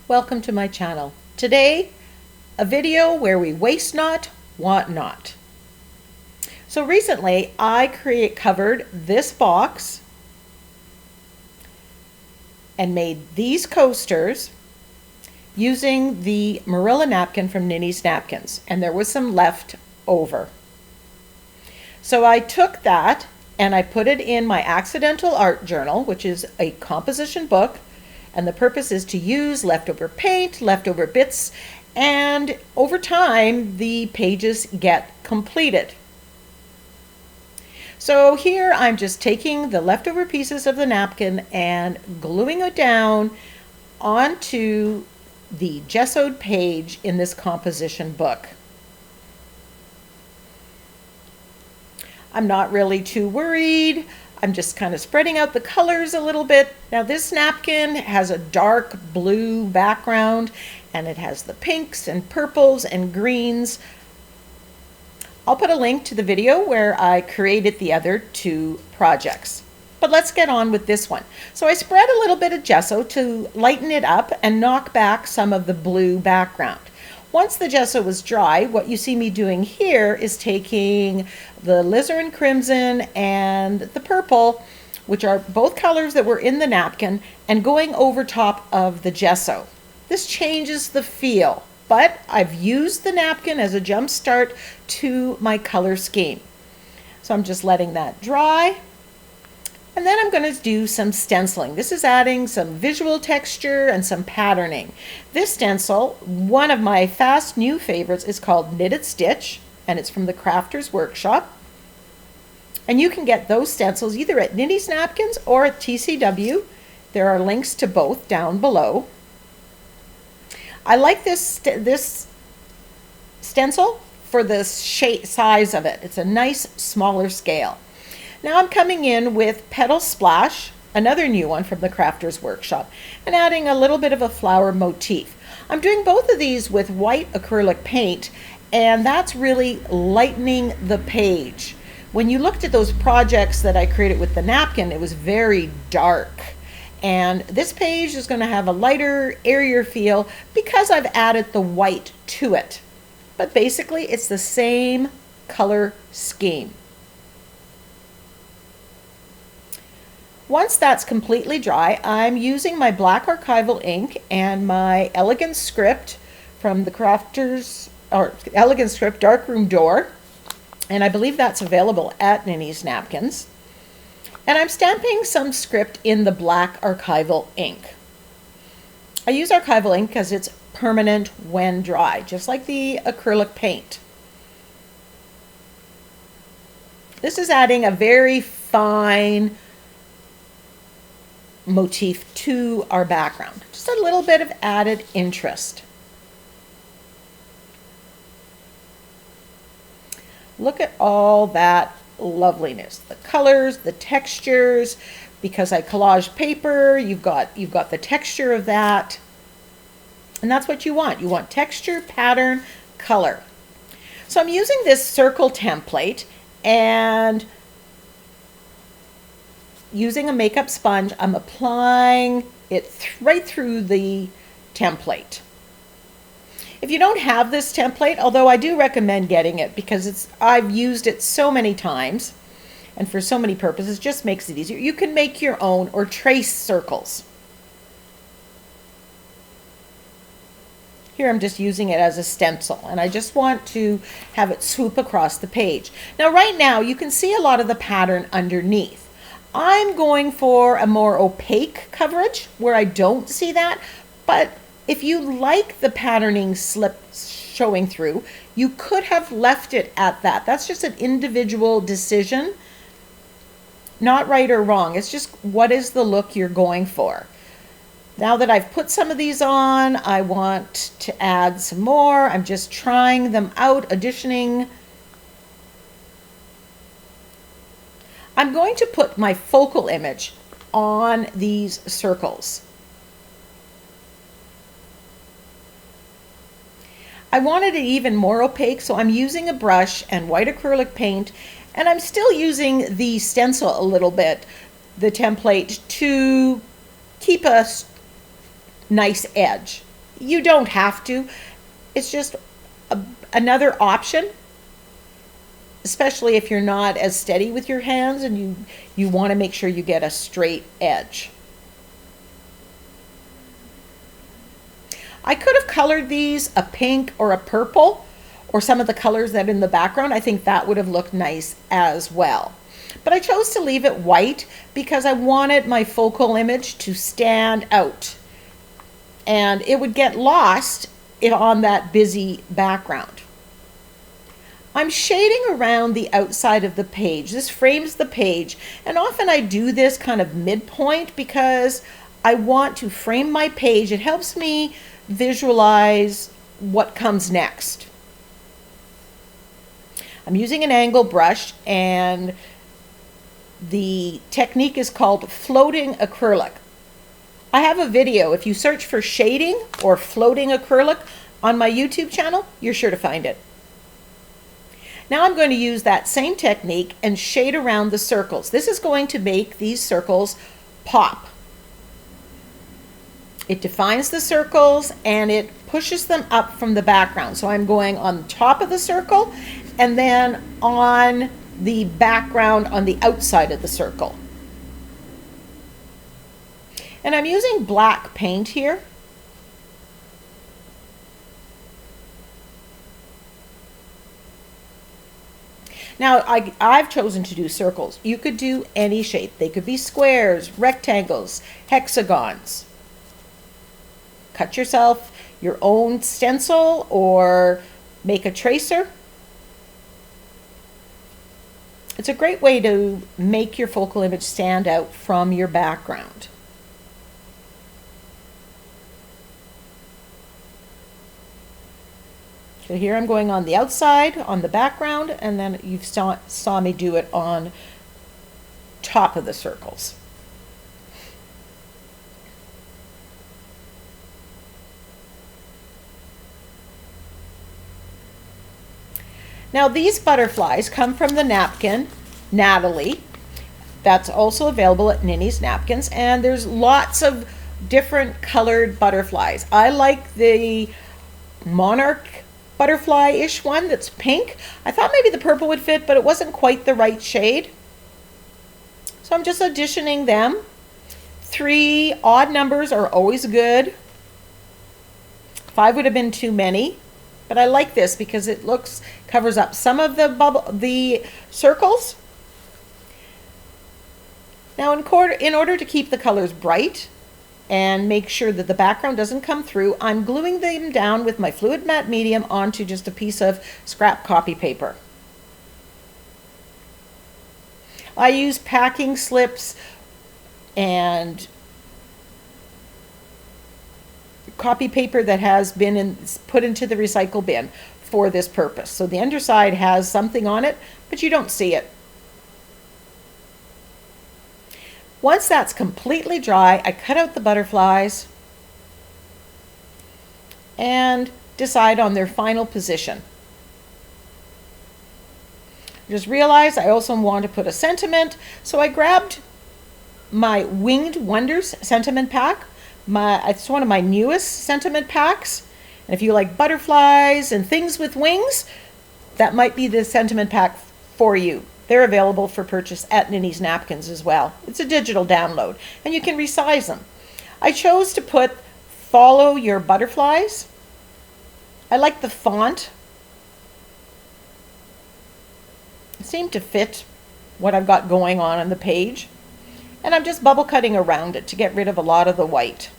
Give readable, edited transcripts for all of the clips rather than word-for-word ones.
Welcome to my channel. Today, a video where we waste not, want not. So recently, I covered this box and made these coasters using the Marilla napkin from Ninny's Napkins, and there was some left over. So I took that and I put it in my accidental art journal, which is a composition book, and the purpose is to use leftover paint, leftover bits, and over time the pages get completed. So here I'm just taking the leftover pieces of the napkin and gluing it down onto the gessoed page in this composition book. I'm not really too worried. I'm just kind of spreading out the colors a little bit. Now this napkin has a dark blue background and it has the pinks and purples and greens. I'll put a link to the video where I created the other two projects. But let's get on with this one. So I spread a little bit of gesso to lighten it up and knock back some of the blue background. Once the gesso was dry, what you see me doing here is taking the alizarin crimson and the purple, which are both colors that were in the napkin, and going over top of the gesso. This changes the feel, but I've used the napkin as a jump start to my color scheme. So I'm just letting that dry. And then I'm going to do some stenciling. This is adding some visual texture and some patterning. This stencil, one of my fast new favorites, is called Knitted Stitch, and it's from the Crafter's Workshop. And you can get those stencils either at Ninny's Napkins or at TCW. There are links to both down below. I like this stencil for the size of it. It's a nice smaller scale. Now I'm coming in with Petal Splash, another new one from the Crafter's Workshop, and adding a little bit of a flower motif. I'm doing both of these with white acrylic paint, and that's really lightening the page. When you looked at those projects that I created with the napkin, it was very dark. And this page is going to have a lighter, airier feel because I've added the white to it. But basically, it's the same color scheme. Once that's completely dry, I'm using my black archival ink and my Elegant Script from the Crafter's, or Elegant Script Darkroom Door, and I believe that's available at Ninny's Napkins. And I'm stamping some script in the black archival ink. I use archival ink because it's permanent when dry, just like the acrylic paint. This is adding a very fine motif to our background. Just a little bit of added interest. Look at all that loveliness. The colors, the textures. Because I collage paper, you've got the texture of that. And that's what you want. You want texture, pattern, color. So I'm using this circle template and using a makeup sponge, I'm applying it right through the template. If you don't have this template, although I do recommend getting it because I've used it so many times and for so many purposes, just makes it easier. You can make your own or trace circles. Here I'm just using it as a stencil, and I just want to have it swoop across the page. Now right now you can see a lot of the pattern underneath. I'm going for a more opaque coverage where I don't see that, but if you like the patterning slip showing through, you could have left it at that. That's just an individual decision, not right or wrong. It's just what is the look you're going for. Now that I've put some of these on, I want to add some more. I'm just trying them out, auditioning. I'm going to put my focal image on these circles. I wanted it even more opaque, so I'm using a brush and white acrylic paint, and I'm still using the stencil a little bit, the template, to keep a nice edge. You don't have to. It's just another option, especially if you're not as steady with your hands and you want to make sure you get a straight edge. I could have colored these a pink or a purple, or some of the colors that are in the background. I think that would have looked nice as well. But I chose to leave it white because I wanted my focal image to stand out. And it would get lost on that busy background. I'm shading around the outside of the page. This frames the page, and often I do this kind of midpoint because I want to frame my page. It helps me visualize what comes next. I'm using an angle brush, and the technique is called floating acrylic. I have a video. If you search for shading or floating acrylic on my YouTube channel, you're sure to find it. Now I'm going to use that same technique and shade around the circles. This is going to make these circles pop. It defines the circles and it pushes them up from the background. So I'm going on top of the circle and then on the background on the outside of the circle. And I'm using black paint here. Now, I've chosen to do circles. You could do any shape. They could be squares, rectangles, hexagons. Cut yourself your own stencil or make a tracer. It's a great way to make your focal image stand out from your background. So here I'm going on the outside, on the background, and then you saw me do it on top of the circles. Now these butterflies come from the napkin, Nathalie. That's also available at NinnysNapkins, and there's lots of different colored butterflies. I like the monarch butterfly-ish one that's pink. I thought maybe the purple would fit, but it wasn't quite the right shade. So I'm just additioning them. 3 odd numbers are always good. 5 would have been too many, but I like this because it covers up some of the circles. Now in order to keep the colors bright and make sure that the background doesn't come through, I'm gluing them down with my fluid matte medium onto just a piece of scrap copy paper. I use packing slips and copy paper that has been put into the recycle bin for this purpose. So the underside has something on it, but you don't see it. Once that's completely dry, I cut out the butterflies and decide on their final position. Just realized I also want to put a sentiment, so I grabbed my Winged Wonders sentiment pack. It's one of my newest sentiment packs. And if you like butterflies and things with wings, that might be the sentiment pack for you. They're available for purchase at NinnysNapkins as well. It's a digital download, and you can resize them. I chose to put Follow Your Butterflies. I like the font. It seemed to fit what I've got going on the page. And I'm just bubble cutting around it to get rid of a lot of the white.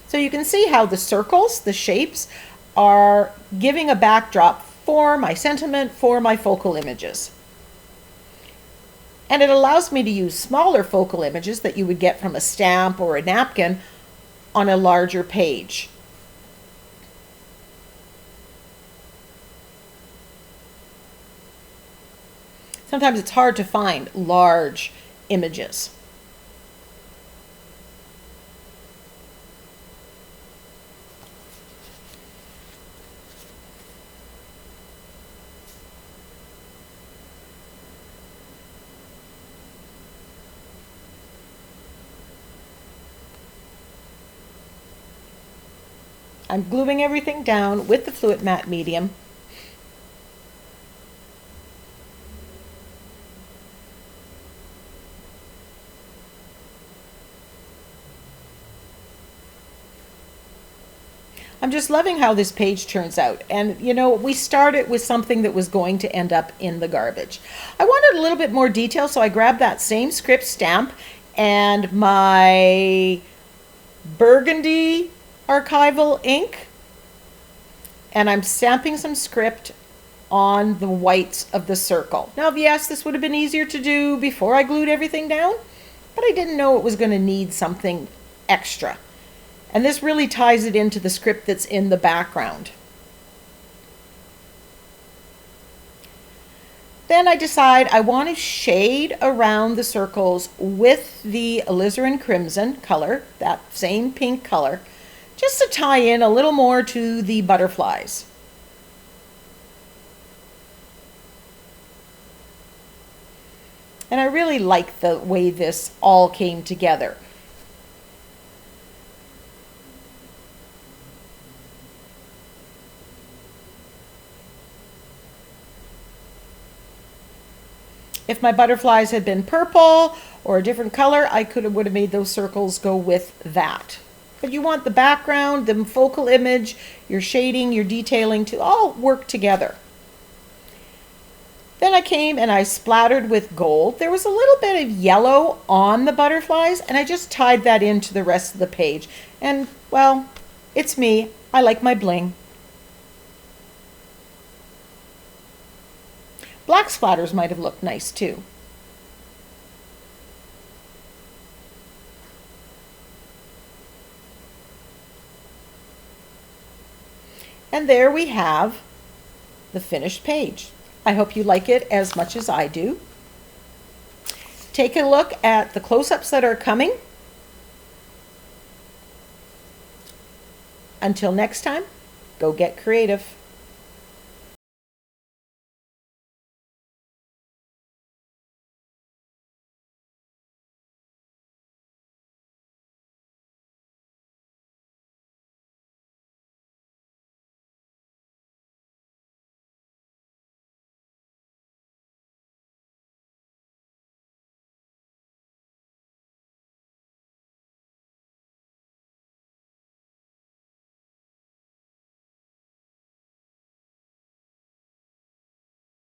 So you can see how the circles, the shapes, are giving a backdrop for my sentiment, for my focal images. And it allows me to use smaller focal images that you would get from a stamp or a napkin on a larger page. Sometimes it's hard to find large images. I'm gluing everything down with the fluid matte medium. I'm just loving how this page turns out. And you know, we started with something that was going to end up in the garbage. I wanted a little bit more detail, so I grabbed that same script stamp and my burgundy archival ink, and I'm stamping some script on the whites of the circle. Now, yes, this would have been easier to do before I glued everything down, but I didn't know it was going to need something extra. And this really ties it into the script that's in the background. Then I decide I want to shade around the circles with the alizarin crimson color, that same pink color, just to tie in a little more to the butterflies. And I really like the way this all came together. If my butterflies had been purple or a different color, I would have made those circles go with that. But you want the background, the focal image, your shading, your detailing to all work together. Then I came and I splattered with gold. There was a little bit of yellow on the butterflies, and I just tied that into the rest of the page. And, well, it's me. I like my bling. Black splatters might have looked nice too. And there we have the finished page. I hope you like it as much as I do. Take a look at the close-ups that are coming. Until next time, go get creative.